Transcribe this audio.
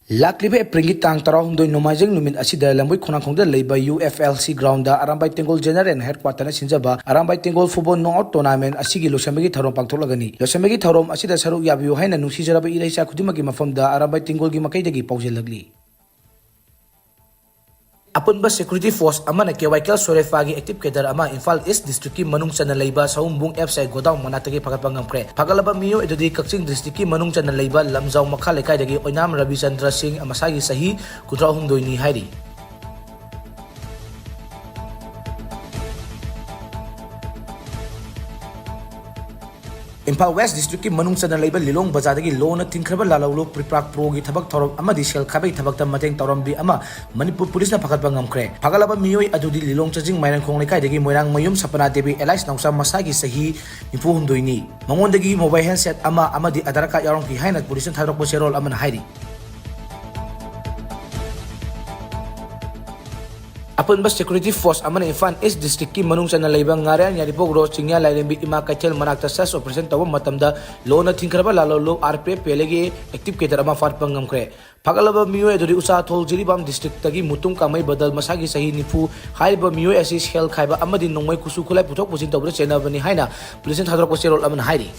Laklibe April tang tarong doi nomajeng lumin asida lambui khonangkhongda leiba UFLC ground da Arambai Tengol General Headquarter na sinjaba Arambai Tengol Football Knockout Tournament asigi losamegi tharom pangtholagani losamegi tharom asida saruk yabiu haina nusijaraba iraisa khudimagi mafamda Arambai Tengol gi makaidagi paujelagli Apunba security force amana kewaikal sorefagi active cadre ama Imphal East district ki manung chana leiba saumbung website godaung manatagi phagatpa ngamkre phagalaba miyo edudi Kakching district ki manung chana leiba lamjau makha lekai dagi Oinam Ravi Chandra Singh amasagi sahi kudrau humdoini hairi Imphal West District ki manung chana leiba Lilong Bazaar dagi lona tinkraba lalawlo priprak pro gi thabak thorom amadi sel khabai thabak ta mateng torombi ama Manipur police na phagatba ngamkre phagalaba miyoi adudi Lilong chajing mairang khong lekai dagi moirang mayum Sapana Devi Elias Nausa masagi sahi nipu humdoini mangondagi mobile handset ama amadi Aadhaar card yarong ki haina police thadrok bo serol amana hairi Apunba security force amana Imphal East district ki manung chana leiba ngarian yaripok ro chingya lailembi ima kaithel manakta sas operation tawa matamda lona thinkraba lalolo RP pelegi active cadre ama farpang ngamkre phagalaba miyo eduri usa thol jiribam district tagi mutung kamai badal masagi sahi nifu haiba miyo asi hel khaiba amadi nongmai kusu khulai puthok pusin tawra chenabani haina police thadrok serol amana hairi